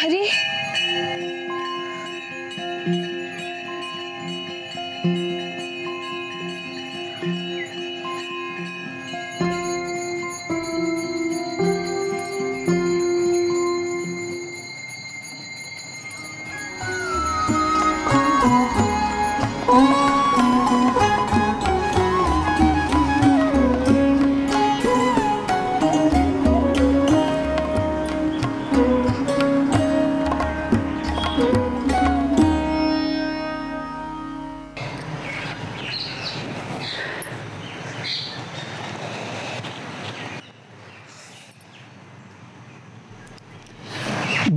ಹರಿ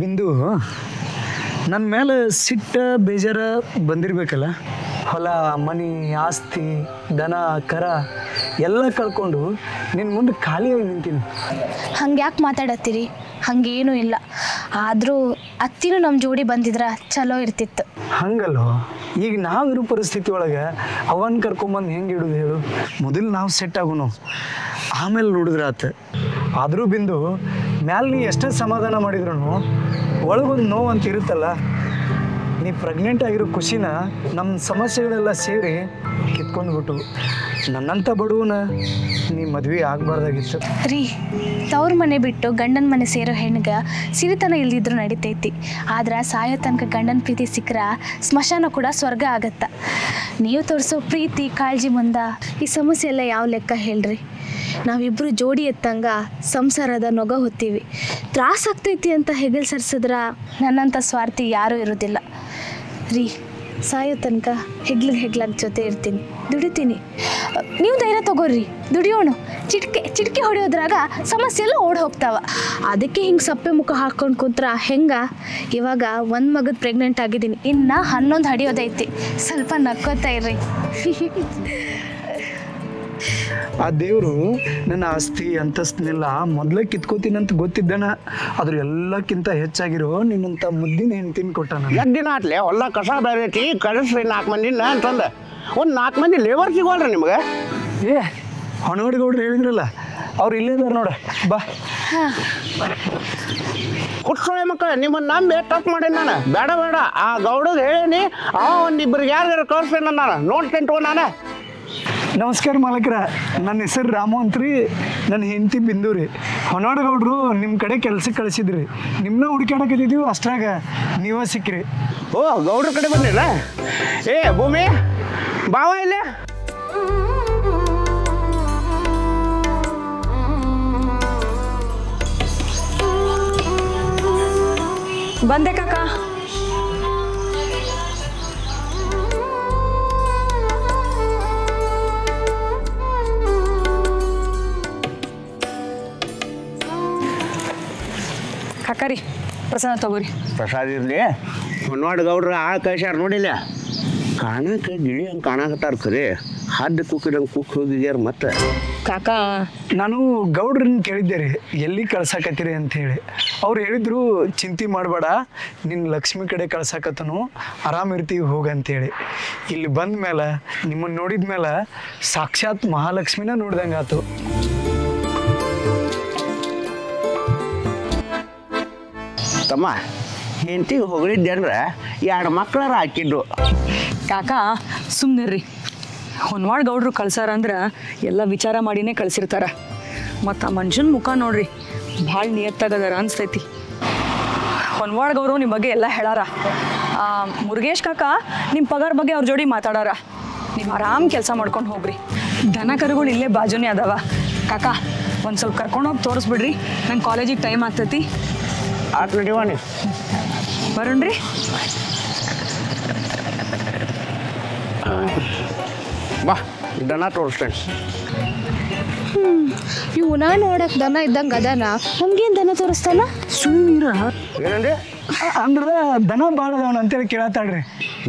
ಬಿಂದು ನನ್ನ ಮೇಲೆ ಸಿಟ್ಟ ಬೇಜಾರ ಬಂದಿರಬೇಕಲ್ಲ. ಹೊಲ ಮನೆ ಆಸ್ತಿ ದನ ಕರ ಎಲ್ಲ ಕಳ್ಕೊಂಡು ನಿನ್ನ ಮುಂದೆ ಖಾಲಿಯಾಗಿ ನಿಂತೀನಿ. ಹಂಗೆ ಯಾಕೆ ಮಾತಾಡತ್ತೀರಿ? ಹಂಗೇನೂ ಇಲ್ಲ. ಆದರೂ ಅತ್ತಿನೂ ನಮ್ಮ ಜೋಡಿ ಬಂದಿದ್ರೆ ಚಲೋ ಇರ್ತಿತ್ತು. ಹಂಗಲ್ಲೋ, ಈಗ ನಾವಿರೋ ಪರಿಸ್ಥಿತಿ ಒಳಗೆ ಅವನ್ನ ಕರ್ಕೊಂಬಂದು ಹೆಂಗೆ ಇಡೋದು ಹೇಳು? ಮೊದಲು ನಾವು ಸೆಟ್ ಆಗೋನು, ಆಮೇಲೆ ನೋಡಿದ್ರೆ ಆತ. ಆದರೂ ಬಿಂದು ಮ್ಯಾಲೆ ನೀ ಎಷ್ಟೇ ಸಮಾಧಾನ ಮಾಡಿದ್ರು ಒಳಗೊಂದು ನೋವು ಅಂತ ಇರುತ್ತಲ್ಲ. ನೀ ಪ್ರೆಗ್ನೆಂಟ್ ಆಗಿರೋ ಖುಷಿನ ನಮ್ಮ ಸಮಸ್ಯೆಗಳೆಲ್ಲ ಸೇರಿ ಕಿತ್ಕೊಂಡ್ಬಿಟ್ಟು ನನ್ನಂಥ ಬಡವನ ನೀ ಮದುವೆ ಆಗಬಾರ್ದಾಗಿತ್ತು. ರೀ, ತವ್ರ ಮನೆ ಬಿಟ್ಟು ಗಂಡನ ಮನೆ ಸೇರೋ ಹೆಣ್ಗೆ ಸಿರಿತನ ಇಲ್ದಿದ್ರು ನಡಿತೈತಿ. ಆದ್ರೆ ಸಾಯೋ ತನಕ ಗಂಡನ ಪ್ರೀತಿ ಸಿಕ್ಕರೆ ಸ್ಮಶಾನ ಕೂಡ ಸ್ವರ್ಗ ಆಗತ್ತ. ನೀವು ತೋರಿಸೋ ಪ್ರೀತಿ ಕಾಳಜಿ ಮುಂದೆ ಈ ಸಮಸ್ಯೆ ಎಲ್ಲ ಯಾವ ಲೆಕ್ಕ ಹೇಳ್ರಿ? ನಾವಿಬ್ಬರು ಜೋಡಿ ಎತ್ತಂಗ ಸಂಸಾರದ ನೊಗ ಹೊತ್ತೀವಿ. ತ್ರಾಸಾಗ್ತೈತಿ ಅಂತ ಹೆಗಲ್ ಸರ್ಸಿದ್ರ ನನ್ನಂಥ ಸ್ವಾರ್ಥಿ ಯಾರೂ ಇರೋದಿಲ್ಲ ರೀ. ಸಾಯೋ ತನಕ ಹೆಗ್ಲಾಗ ಜೊತೆ ಇರ್ತೀನಿ, ದುಡಿತೀನಿ. ನೀವು ಧೈರ್ಯ ತಗೋರಿ, ದುಡಿಯೋಣ. ಚಿಟಿಕೆ ಹೊಡೆಯೋದ್ರಾಗ ಸಮಸ್ಯೆ ಎಲ್ಲ ಓಡಿ ಹೋಗ್ತಾವ. ಅದಕ್ಕೆ ಹಿಂಗೆ ಸಪ್ಪೆ ಮುಖ ಹಾಕ್ಕೊಂಡು ಕುಂತ್ರ ಹೆಂಗ? ಇವಾಗ ಒಂದು ಮಗದ ಪ್ರೆಗ್ನೆಂಟ್ ಆಗಿದ್ದೀನಿ, ಇನ್ನು 11 ಹಡಿಯೋದೈತಿ. ಸ್ವಲ್ಪ ನಕ್ಕೋತಾ ಇರ್ರಿ. ಆ ದೇವರು ನನ್ನ ಆಸ್ತಿ ಅಂತಸ್ತನ್ನೆಲ್ಲ ಮೊದಲೇ ಕಿತ್ಕೋತೀನಂತ ಗೊತ್ತಿದ್ದಾನ. ಅದ್ರ ಎಲ್ಲಕ್ಕಿಂತ ಹೆಚ್ಚಾಗಿರೋ ನಿನ್ನಂಥ ಮುದ್ದಿನ ಹೆಣ್ತಿನ ಕೊಟ್ಟಾನ. ಎಷ್ಟು ದಿನ ಆತ್ಲೆ ಹೊಲ ಕಸ ಬೆಳೈತಿ, ಕಳಿಸ್ರಿ 4 ಮಂದಿನ ಅಂತಂದು. ಒಂದು 4 ಮಂದಿ ಲೇಬರ್ ಸಿಗೋಲ್ರಿ ನಿಮ್ಗೆ? ಏ ಹೊಣಗೌಡ್ರು ಹೇಳಿದ್ರಲ್ಲ, ಅವ್ರು ಇಲ್ಲೇ ಇದಾರೆ ನೋಡ, ಬಾ. ಹುಟ್ಸೋಳೆ ಮಕ್ಕಳು ನಿಮ್ಮನ್ನು ನಂಬಿ ತಪ್ಪು ಮಾಡೀನಿ ನಾನು. ಬೇಡ ಆ ಗೌಡಗೆ ಹೇಳೀನಿ, ಒಂದಿಬ್ಬರಿಗೆ ಯಾರು ಕಳ್ಸೇನ ನಾನು ನೋಡ್ತೇನೆ ನಾನು. ನಮಸ್ಕಾರ ಮಾಲಕರ, ನನ್ನ ಹೆಸರು ರಾಮು ಅಂತ್ರಿ, ನನ್ನ ಹೆಂಡತಿ ಬಿಂದು ರೀ. ಹೊನ್ನಾಡಗೌಡ್ರು ನಿಮ್ಮ ಕಡೆ ಕೆಲ್ಸಕ್ಕೆ ಕಳಿಸಿದ್ರಿ. ನಿಮ್ಮನ್ನ ಹುಡುಕಾಡಕತ್ತಿದ್ದೀವಿ, ಅಷ್ಟ್ರಾಗ ನೀವೇ ಸಿಕ್ಕಿರಿ. ಓ, ಗೌಡ್ರ ಕಡೆ ಬಂದಿಲ್ಲ? ಏ ಭೂಮಿ ಬಾವ ಇಲ್ಲೇ. ಬಂದೆ ಕಾಕ. ಕಾಕರಿ ಪ್ರಸಾದ ತಗೋರಿ. ಪ್ರಸಾದ ಇರಲಿ. ಹೊನ್ನಾಡು ಗೌಡ್ರ ಕಳ್ಸ್ಯಾರ ನೋಡಿಲ್ಲ, ಕಾಣಕ್ಕೆ ಗಿಳಿ ಹಂಗೆ ಕಾಣಕತ್ತಾರ. ಖರೆ ಹದ್ದು ಕುಕ್ಕಿದಂಗೆ ಕುಕ್ಕಿ ಹೋಗಿದ್ಯಾರ ಮತ್ತೆ. ಕಾಕ, ನಾನು ಗೌಡ್ರನ್ನ ಕೇಳಿದ್ದೆ ರೀ, ಎಲ್ಲಿ ಕಳ್ಸಾಕತ್ತೀರಿ ಅಂಥೇಳಿ. ಅವ್ರು ಹೇಳಿದ್ರು, ಚಿಂತೆ ಮಾಡಬೇಡ, ನಿನ್ನ ಲಕ್ಷ್ಮಿ ಕಡೆ ಕಳ್ಸಾಕತ್ತನು, ಆರಾಮಿರ್ತೀವಿ ಹೋಗಂತೇಳಿ. ಇಲ್ಲಿ ಬಂದ ಮೇಲೆ ನಿಮ್ಮನ್ನು ನೋಡಿದ ಮೇಲೆ ಸಾಕ್ಷಾತ್ ಮಹಾಲಕ್ಷ್ಮಿನ ನೋಡ್ದಂಗೆ ಆತು. ತಮ್ಮ ಹೆಂಡತಿಗೆ ಹೊಗಳಿದ್ದೆ ಅಂದ್ರೆ 2 ಮಕ್ಕಳಾರ ಹಾಕಿದ್ರು. ಕಾಕ ಸುಮ್ಮನಿರ್ರಿ. ಹೊನ್ವಾಡ್ ಗೌಡ್ರು ಕಳ್ಸಾರ ಅಂದ್ರೆ ಎಲ್ಲ ವಿಚಾರ ಮಾಡಿನೇ ಕಳಿಸಿರ್ತಾರ. ಮತ್ತು ಆ ಮನುಷ್ಯನ ಮುಖ ನೋಡ್ರಿ, ಭಾಳ ನಿಯತ್ತಾಗದಾರ ಅನಿಸ್ತೈತಿ. ಹೊನ್ವಾಡ್ ಗೌಡ್ರು ನಿಮ್ಮ ಬಗ್ಗೆ ಎಲ್ಲ ಹೇಳಾರ. ಮುರುಗೇಶ್ ಕಾಕ ನಿಮ್ಮ ಪಗಾರ ಬಗ್ಗೆ ಅವ್ರ ಜೋಡಿ ಮಾತಾಡಾರ. ನೀವು ಆರಾಮ್ ಕೆಲಸ ಮಾಡ್ಕೊಂಡು ಹೋಗ್ರಿ. ದನ ಕರುಗಳು ಇಲ್ಲೇ ಬಾಜುನೇ ಅದಾವ. ಕಾಕ ಒಂದು ಸ್ವಲ್ಪ ಕರ್ಕೊಂಡೋಗಿ ತೋರಿಸ್ಬಿಡ್ರಿ, ನನ್ನ ಕಾಲೇಜಿಗೆ ಟೈಮ್ ಆಗ್ತೈತಿ. ಆಟ ನಡಿವಾಣಿ ಬರೋಣ್ರಿ. ಬಾ, ದನ ತೋರಿಸ್ತೇನೆ. ಇವನ ನೋಡಕ್ ದನ ಇದ್ದಂಗೆ ಅದಾನ ನಮ್ಗೇನು ದನ ತೋರಿಸ್ತಾನ? ಸುಮ್ಮೀರ ಏನಂದ್ರೆ ಅಂದ್ರೆ ದನ ಭಾಳ ಅದಾವನ ಅಂತೇಳಿ ಕೇಳತ್ತಾಳ್ರಿ.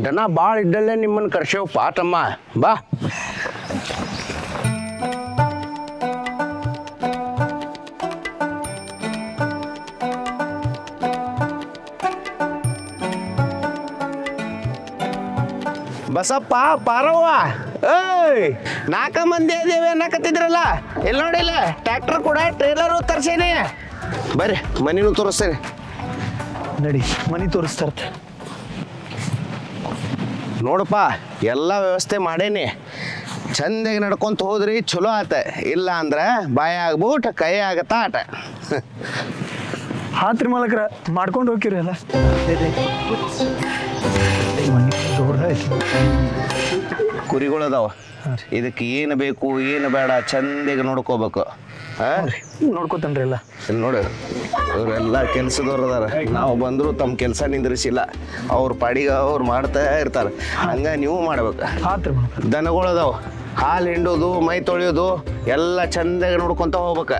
ದನ ಭಾಳ ಇದ್ದಲ್ಲೇ ನಿಮ್ಮನ್ನು ಕರ್ಸೇವ್ ಪಾಟಮ್ಮ ಬಾ. ಬಸಪ್ಪ ಪಾರವ್ವ ಏಯ್ 4 ಮಂದಿ ಅದೇವೆ ಅನ್ನಕತ್ತಿದ್ರಲ್ಲ ಇಲ್ಲಿ ನೋಡಿಲ್ಲ ಟ್ರ್ಯಾಕ್ಟರ್ ಕೂಡ ಟ್ರೇಲರು ತರ್ಸೇನೆ ಬರ್ರಿ ಮನಿನೂ ತೋರಿಸ್ತೇನೆ ನಡಿ ಮನೆ ತೋರಿಸ್ತಾರತ್ತ. ನೋಡಪ್ಪ ಎಲ್ಲ ವ್ಯವಸ್ಥೆ ಮಾಡೇನಿ ಚಂದಾಗಿ ನಡ್ಕೊಂತ ಹೋದ್ರಿ ಚಲೋ ಆತ ಇಲ್ಲ ಅಂದ್ರೆ ಬಾಯ ಆಗ್ಬಿಟ್ಟು ಕೈ ಆಗತ್ತ ಆಟ ಹಾತ್ರಿ ಮಾಲಕ್ರ ಮಾಡ್ಕೊಂಡು ಹೋಗಿರಿ ಅಲ್ಲ. ಕುರಿಗಳದಾವ ಇದಕ್ಕೆ ಏನು ಬೇಕು ಏನು ಬೇಡ ಚಂದಾಗಿ ನೋಡ್ಕೋಬೇಕು. ನೋಡ್ಕೋತನ್ರಿ ಎಲ್ಲ. ಇಲ್ಲಿ ನೋಡಿ ಇವರೆಲ್ಲ ಕೆಲ್ಸದವ್ರು ಅದಾರ. ನಾವು ಬಂದ್ರು ತಮ್ಮ ಕೆಲಸ ನಿಂದ್ರಿಸಿಲ್ಲ, ಅವ್ರ ಪಾಡಿಗೆ ಅವ್ರು ಮಾಡ್ತಾ ಇರ್ತಾರೆ. ಹಂಗ ನೀವು ಮಾಡ್ಬೇಕು. ಹಾತ್ರಿ ದನಗಳದಾವ ಹಾಲು ಹಿಂಡೋದು ಮೈ ತೊಳೆಯೋದು ಎಲ್ಲ ಚಂದಾಗಿ ನೋಡ್ಕೊಂತ ಹೋಗ್ಬೇಕು.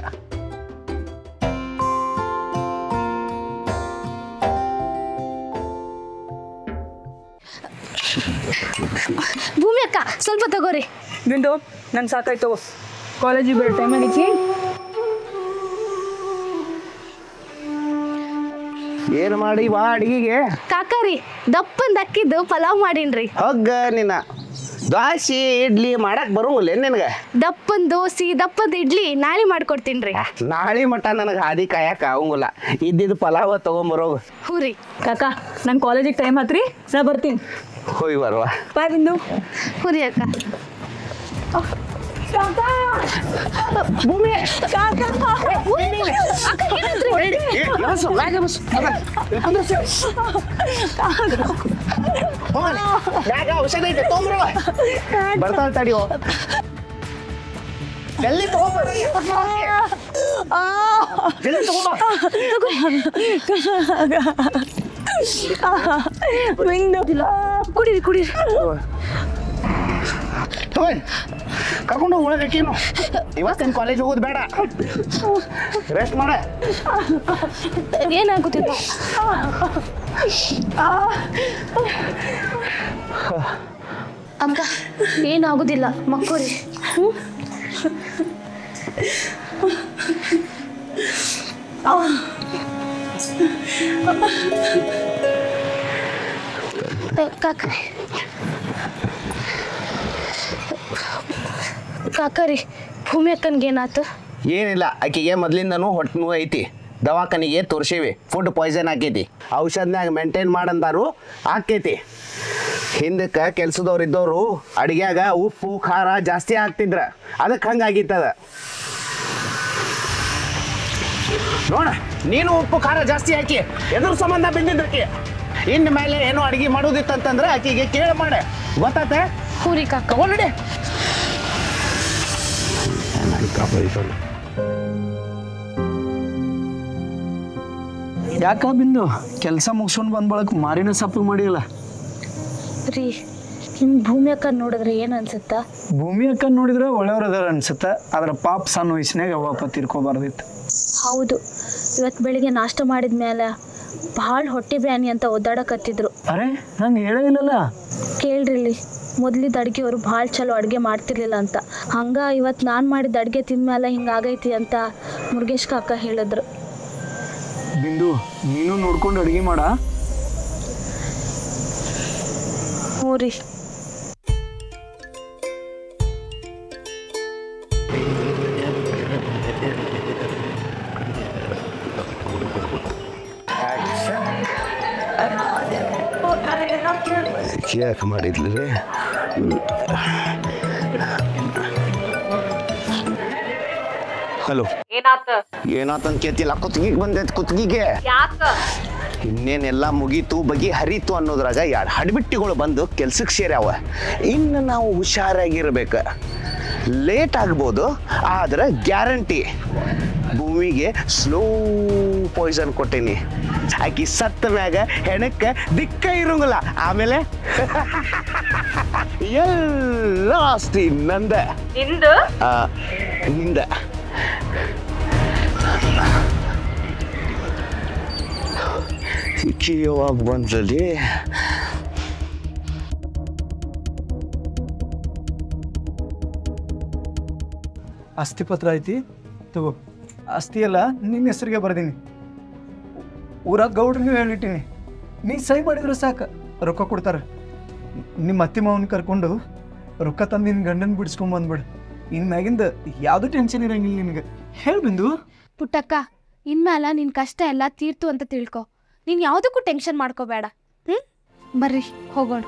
ಭೂಮಿ ಅಕ್ಕ ಸ್ವಲ್ಪ ತಗೋರಿ. ಬಿಂದು ನನ್ ಸಾಕಾಯ್ತು, ಕಾಲೇಜಿಗೆ ಬೇರೆ ಟೈಮ್ ಆಗೈತಿ. ಏನು ಮಾಡಿ ಬಾ ಅಡಿಗೆಗೆ. ಕಾಕಾರಿ ದಪ್ಪಂದು ಅಕ್ಕಿದ್ದು ಪಲಾವ್ ಮಾಡೀನ್ರಿ. ಹೋಗ ನಿನ್ನ ದ್ವಾಸಿ ಇಡ್ಲಿ ಮಾಡಕ್ ಬರುವಲ್ಲ ನಿನಗೆ. ದಪ್ಪನ್ ದೋಸೆ ದಪ್ಪದ ಇಡ್ಲಿ ನಾಳೆ ಮಾಡ್ಕೊಡ್ತೀನಿ. ನಾಳೆ ಮಟ ನನಗೆ ಹಾದಿ ಕಾಯಕ ಆಗಂಗಿಲ್ಲ. ಇದ್ದಿದ್ದು ಪಲಾವ ತಗೊಂಬರೋಗು. ಹ್ಞೂ ರೀ ಕಾಕ ನನ್ನ ಕಾಲೇಜಿಗೆ ಟೈಮ್ ಆತ್ರಿ, ನಾ ಬರ್ತೀನಿ. ಹೋಯ್ ಬರುವ ಬಾಯ್ ಬಿಂದು. ಹ್ಞೂ ರೀ ಅಕ್ಕ. ಭೂಮಿ ಔಷಧ ಐತೆ ತೊಗೊಂಬರುವ ಬರ್ತಾಳ ತಡಿಯೋ ಜಲ್ದಿ ಕುಡೀರಿ ಕುಡೀರಿ. ಕರ್ಕೊಂಡು ಒಳಗೇನು ಇವತ್ತೇನು ಕಾಲೇಜ್ ಹೋಗೋದು ಬೇಡ, ರೆಸ್ಟ್ ಮಾಡ. ಏನಾಗುತ್ತಿಲ್ಲ ಅಕ್ಕ, ಏನಾಗುದಿಲ್ಲ ಮಕ್ಕೋರಿ. ಕಾಕರಿ ಭೂಮಿ ಅಕ್ಕನ್ಗೆ ಏನಾಯ್ತು? ಏನಿಲ್ಲ, ಆಕೆಗೆ ಮೊದ್ಲಿಂದನೂ ಹೊಟ್ಟೆ ನೋವು ಐತಿ. ದವಾಖಾನಿಗೆ ತೋರಿಸೇವಿ, ಫುಡ್ ಪಾಯ್ಸನ್ ಆಕೈತಿ. ಔಷಧನಾಗ ಮೇಂಟೈನ್ ಮಾಡಂದಾರು ಆಕೈತಿ. ಹಿಂದಕ್ಕೆ ಕೆಲ್ಸದವ್ರು ಇದ್ದವರು ಅಡಿಗ್ಯಾಗ ಉಪ್ಪು ಖಾರ ಜಾಸ್ತಿ ಹಾಕ್ತಿದ್ರ, ಅದಕ್ಕೆ ಹಂಗಾಗಿತ್ತದ. ನೋಡ ನೀನು ಉಪ್ಪು ಖಾರ ಜಾಸ್ತಿ ಹಾಕಿ ಎದುರು ಸಂಬಂಧ ಬಿದ್ದಿದ್ದಕ್ಕೆ ಇನ್ನು ಮೇಲೆ ಏನೋ ಅಡಿಗೆ ಮಾಡೋದಿತ್ತಂತಂದ್ರೆ ಆಕೆಗೆ ಕೇಳಿ ಮಾಡ, ಗೊತ್ತಾತ? ಹೂರಿ ಕಾಕ ಒಳ್ಳೆ ಯಾಕ ಬಿಂದು ಕೆಲಸ ಮುಗಿಸ್ಕೊಂಡು ಬಂದ ಬಳಕ ಮಾರಿನ ಸಪ್ಪು ಮಾಡಿಲ್ಲ ರೀ. ನಿಮ್ಮ ಭೂಮಿ ಅಕ್ಕ ನೋಡಿದ್ರೆ ಏನು ಅನ್ಸುತ್ತಾ? ಭೂಮಿ ಅಕ್ಕ ನೋಡಿದ್ರೆ ಒಳ್ಳೆಯವ್ರು ಅದಾರ ಅನ್ಸುತ್ತ. ಆದ್ರೆ ಪಾಪ ಸಣ್ಣ ವಯಸ್ಸಿನಾಗ ಅವಪ್ಪ ತಿರ್ಕೋಬಾರ್ದಿತ್ತು. ಹೌದು, ಇವತ್ತು ಬೆಳಿಗ್ಗೆ ನಾಷ್ಟ ಮಾಡಿದ ಮೇಲೆ ಭಾಳ ಹೊಟ್ಟೆ ಬ್ಯಾನಿ ಅಂತ ಒದ್ದಾಡಕತ್ತಿದ್ರು. ಅರೆ ನಂಗೆ ಹೇಳೇ ಇಲ್ಲಲ್ಲ. ಕೇಳ್ರಿ, ಮೊದ್ಲಿದ್ದ ಅಡುಗೆಯವರು ಭಾಳ ಚಲೋ ಅಡುಗೆ ಮಾಡ್ತಿರ್ಲಿಲ್ಲ ಅಂತ. ಹಂಗೆ ಇವತ್ತು ನಾನು ಮಾಡಿದ ಅಡುಗೆ ತಿಂದ್ಮೇಲೆ ಹಿಂಗಾಗೈತಿ ಅಂತ ಮುರುಗೇಶ್ ಕಾಕ ಹೇಳಿದ್ರು. ಬಿಂದು ನೀನು ನೋಡ್ಕೊಂಡು ಅಡುಗೆ ಮಾಡ. ಹ್ಞೂ ರೀ. ಯಾಕೆ ಮಾಡಿದ್ಲಿ? ಹಲೋ, ಏನಾತಂತ ಕೇಳ್ತಿಲ್ಲ. ಕುತ್ತಿಗೆ ಬಂದೈತೆ ಕುತ್ತಿಗೆ. ಇನ್ನೇನೆಲ್ಲ ಮುಗೀತು ಬಗೆ ಹರಿತು ಅನ್ನೋದ್ರಾಗ 2 ಹಡ್ಬಿಟ್ಟಿಗಳು ಬಂದು ಕೆಲ್ಸಕ್ಕೆ ಸೇರ್ಯಾವ. ಇನ್ನು ನಾವು ಹುಷಾರಾಗಿರ್ಬೇಕು. ಲೇಟ್ ಆಗ್ಬೋದು, ಆದ್ರೆ ಗ್ಯಾರಂಟಿ ಭೂಮಿಗೆ ಸ್ಲೋ ಪಾಯ್ಸನ್ ಕೊಟ್ಟೇನಿ. ಆಕಿ ಸತ್ತ ಮ್ಯಾಗ ಹೆಣಕ್ಕೆ ದಿಕ್ಕ ಇರಂಗಿಲ್ಲ ಆಮೇಲೆ ಎಲ್ಲ ಆಸ್ತಿ ನಂದ ನಿಂದ ಯಾವಾಗ ಬಂದ್ರಲ್ಲಿ ಆಸ್ತಿ ಪತ್ರ ಐತಿ ತಗೋ. ಆಸ್ತಿ ಎಲ್ಲ ನಿನ್ನ ಹೆಸರಿಗೆ ಬರ್ದೀನಿ. ಊರಾಗ ಗೌಡ್ರಿಗೆ ಹೇಳಿಟ್ಟಿನಿ. ನೀ ಸಹಿ ಮಾಡಿದ್ರೆ ಸಾಕು, ರೊಕ್ಕ ಕೊಡ್ತಾರೆ. ನಿಮ್ಮ ಅತ್ತಿ ಮಾವನ ಕರ್ಕೊಂಡು ರೊಕ್ಕ ತಂದು ನಿನ್ನ ಗಂಡನ ಬಿಡಿಸ್ಕೊಂಡ್ ಬಂದ್ಬಿಡು. ಇನ್ನು ಮ್ಯಾಗಿಂದ ಯಾವುದೂ ಟೆನ್ಷನ್ ಇರಂಗಿಲ್ಲ ನಿನಗೆ. ಹೇಳಿ ಬಿಂದು. ಪುಟ್ಟಕ್ಕ, ಇನ್ಮೇಲೆ ನಿನ್ನ ಕಷ್ಟ ಎಲ್ಲ ತೀರ್ತು ಅಂತ ತಿಳ್ಕೊ. ನೀನು ಯಾವುದಕ್ಕೂ ಟೆನ್ಷನ್ ಮಾಡ್ಕೋಬೇಡ. ಬರ್ರಿ ಹೋಗೋಣ.